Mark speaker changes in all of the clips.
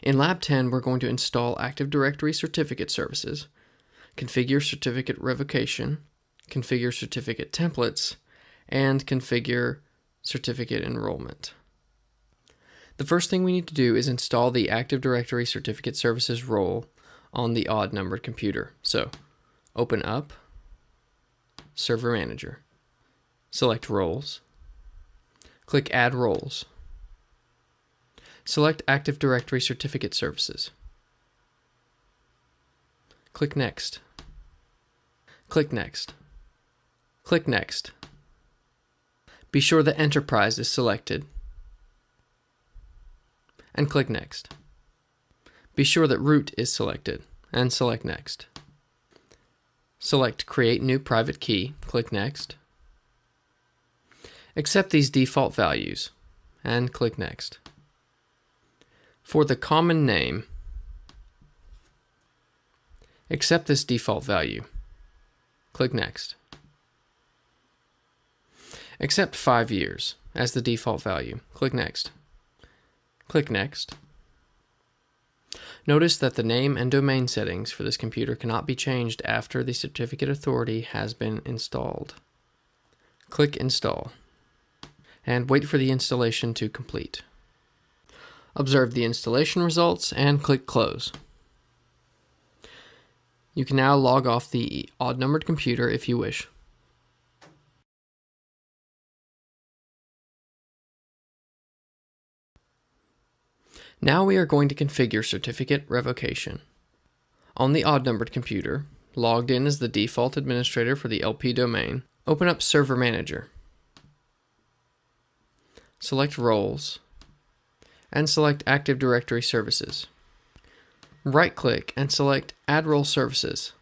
Speaker 1: In Lab 10, we're going to install Active Directory certificate services, configure certificate revocation, configure certificate templates, and configure certificate enrollment. The first thing we need to do is install the Active Directory certificate services role on the odd-numbered computer. So, open up Server Manager, select Roles, click Add Roles, select Active Directory certificate services, click Next, click Next, click Next. Be sure that Enterprise is selected, and click Next. Be sure that Root is selected, and select Next. Select Create New Private Key, click Next. Accept these default values, and click Next. For the common name, accept this default value, click Next. Accept 5 years as the default value, click Next. Click Next. Notice that the name and domain settings for this computer cannot be changed after the certificate authority has been installed. Click Install, and wait for the installation to complete. Observe the installation results and click Close. You can now log off the odd-numbered computer if you wish. Now we are going to configure certificate revocation. On the odd-numbered computer, logged in as the default administrator for the LP domain, open up Server Manager. Select Roles, and select Active Directory Services. Right-click and select Add Role Services.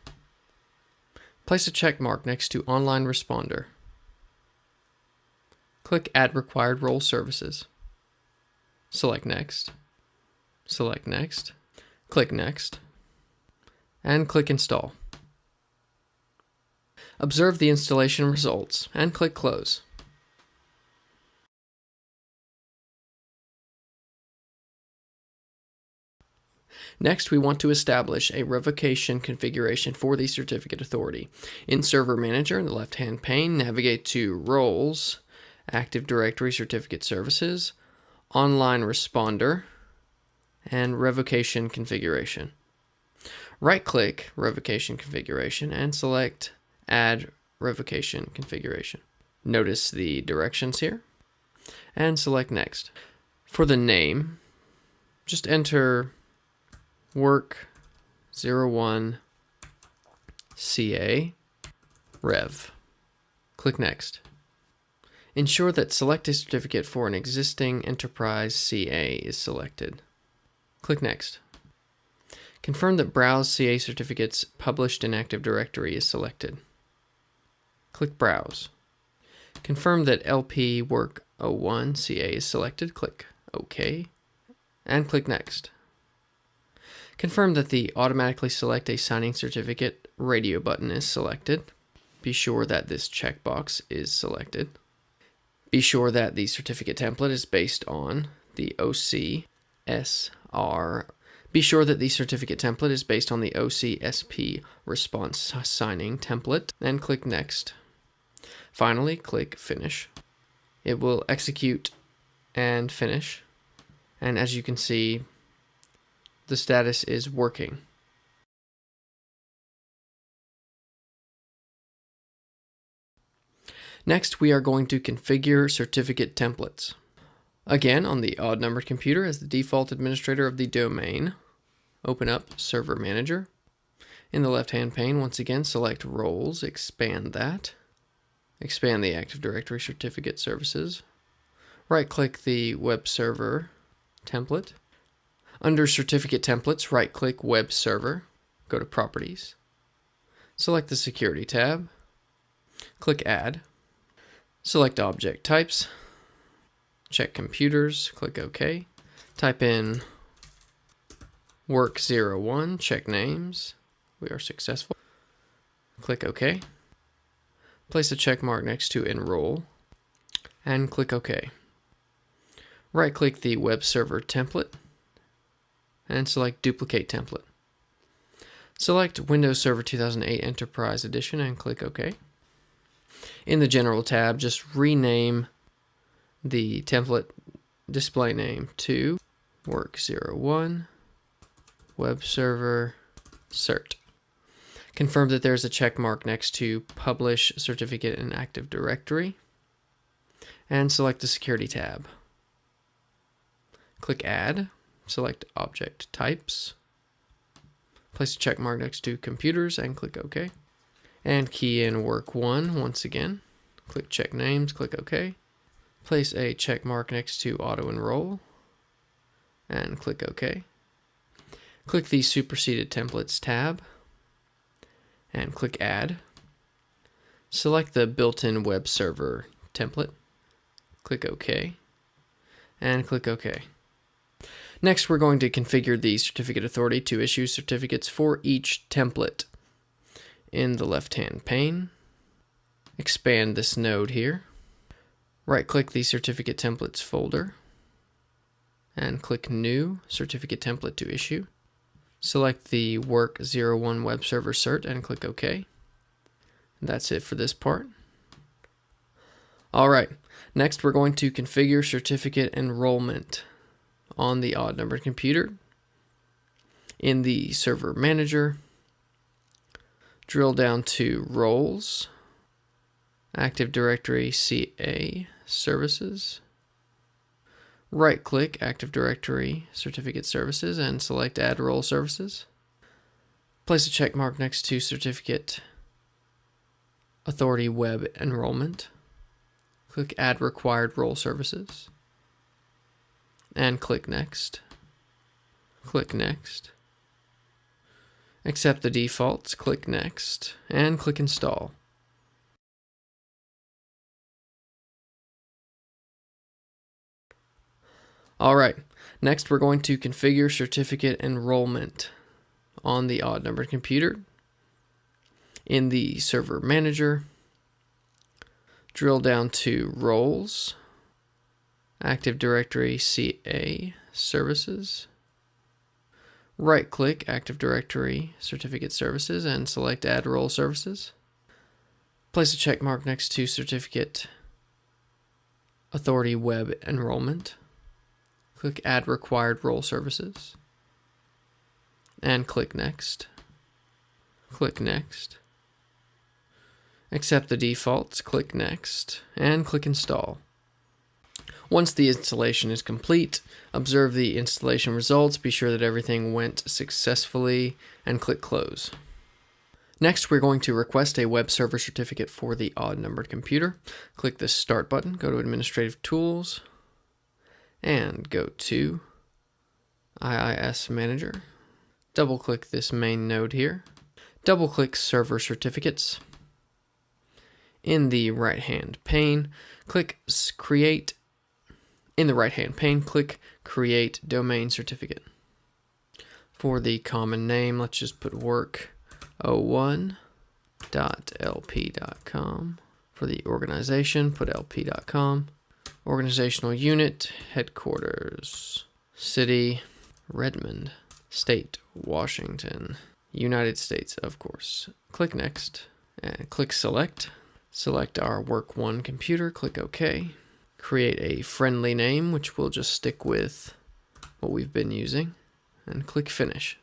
Speaker 1: Place a check mark next to Online Responder. Click Add Required Role Services. Select Next. Select Next, click Next, and click Install. Observe the installation results and click Close. Next, we want to establish a revocation configuration for the certificate authority. In Server Manager, in the left-hand pane, navigate to Roles, Active Directory Certificate Services, Online Responder, and Revocation Configuration. Right-click Revocation Configuration and select Add Revocation Configuration. Notice the directions here, and select Next. For the name, just enter Work 01 CA Rev. Click Next. Ensure that Select a Certificate for an existing Enterprise CA is selected. Click Next. Confirm that Browse CA Certificates published in Active Directory is selected. Click Browse. Confirm that LP Work 01 CA is selected. Click OK. And click Next. Confirm that the Automatically Select a Signing Certificate radio button is selected. Be sure that this checkbox is selected. Be sure that the certificate template is based on the OCSR. Be sure that the certificate template is based on the OCSP response signing template, and click Next. Finally, click Finish. It will execute and finish, and as you can see, the status is working. Next, we are going to configure certificate templates. Again, on the odd-numbered computer, as the default administrator of the domain, open up Server Manager. In the left-hand pane, once again, select Roles, expand that. Expand the Active Directory Certificate Services. Right-click the Web Server template. Under Certificate Templates, right-click Web Server. Go to Properties. Select the Security tab. Click Add. Select Object Types. Check Computers, click OK. Type in Work01, check Names. We are successful. Click OK. Place a check mark next to Enroll, and click OK. Right-click the Web Server template, and select Duplicate Template. Select Windows Server 2008 Enterprise Edition and click OK. In the General tab, just rename the template display name to Work01 Web Server Cert. Confirm that there's a check mark next to Publish Certificate in Active Directory, and select the Security tab. Click Add, select Object Types, place a check mark next to Computers, and click OK. And key in Work1 once again. Click Check Names, click OK. Place a check mark next to Auto Enroll, and click OK. Click the Superseded Templates tab, and click Add. Select the built-in web server template. Click OK, and click OK. Next, we're going to configure the certificate authority to issue certificates for each template. In the left-hand pane, expand this node here. Right-click the Certificate Templates folder, and click New Certificate Template to issue. Select the Work01 Web Server Cert and click OK. That's it for this part. Alright, next we're going to configure certificate enrollment on the odd-numbered computer. In the Server Manager, drill down to Roles, Active Directory CA Services. Right-click Active Directory Certificate Services and select Add Role Services. Place a check mark next to Certificate Authority Web Enrollment. Click Add Required Role Services. And click Next. Click Next. Accept the defaults, click Next, and click Install. Alright, next we're going to configure certificate enrollment on the odd-numbered computer. In the Server Manager, drill down to Roles, Active Directory CA Services. Right-click Active Directory Certificate Services and select Add Role Services. Place a check mark next to Certificate Authority Web Enrollment. Click Add Required Role Services. And click Next. Click Next. Accept the defaults, click Next, and click Install. Once the installation is complete, observe the installation results, be sure that everything went successfully, and click Close. Next, we're going to request a web server certificate for the odd-numbered computer. Click the Start button, go to Administrative Tools, and go to IIS Manager. Double-click this main node here. Double-click Server Certificates. In the right-hand pane, click Create. In the right-hand pane, click Create Domain Certificate. For the common name, let's just put work01.lp.com. For the organization, put lp.com. Organizational unit, headquarters, city, Redmond, state, Washington, United States, of course. Click Next, and click Select. Select our Work1 computer, click OK. Create a friendly name, which we'll just stick with what we've been using, and click Finish.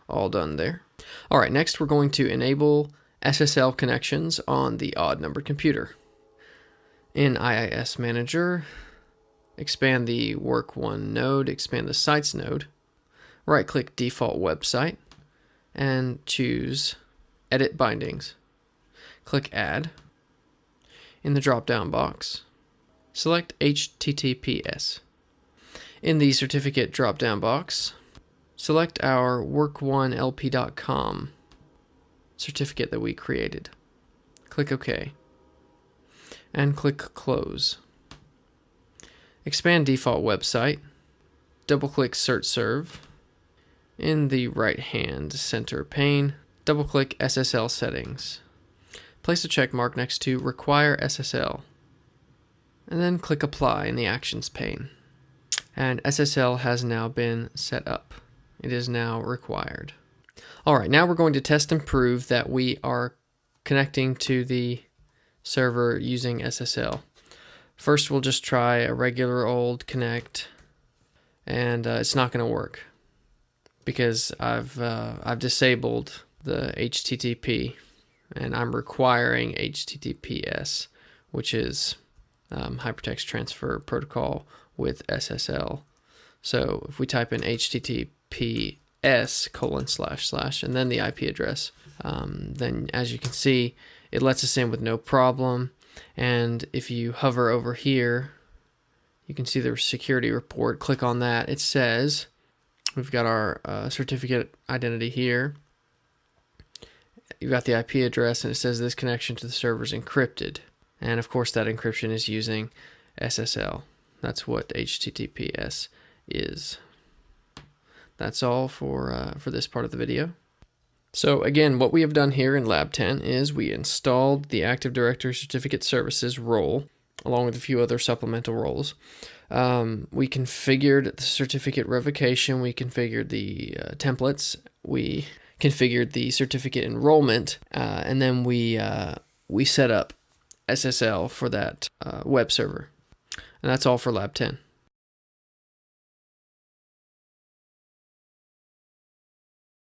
Speaker 1: All done there. Alright, next we're going to enable SSL connections on the odd-numbered computer. In IIS Manager, expand the Work1 node, expand the Sites node, right-click Default Website, and choose Edit Bindings. Click Add. In the drop-down box, select HTTPS. In the certificate drop-down box, select our work1lp.com certificate that we created. Click OK. And click Close. Expand Default Website. Double-click CertServe. In the right-hand center pane, double-click SSL Settings. Place a check mark next to Require SSL. And then click Apply in the Actions pane. And SSL has now been set up It is now required. All right, now we're going to test and prove that we are connecting to the server using SSL. First, we'll just try a regular old connect, and it's not going to work because I've disabled the HTTP, and I'm requiring HTTPS, which is Hypertext Transfer Protocol with SSL. So if we type in HTTPS : and then the IP address, then as you can see, it lets us in with no problem. And if you hover over here, you can see the security report. Click on that. It says we've got our certificate identity here. You've got the IP address, and it says this connection to the server is encrypted. And of course, that encryption is using SSL. That's what HTTPS is. That's all for this part of the video. So again, what we have done here in Lab 10 is we installed the Active Directory Certificate Services role, along with a few other supplemental roles. We configured the certificate revocation, we configured the templates, we configured the certificate enrollment, and then we set up SSL for that web server. And that's all for Lab 10.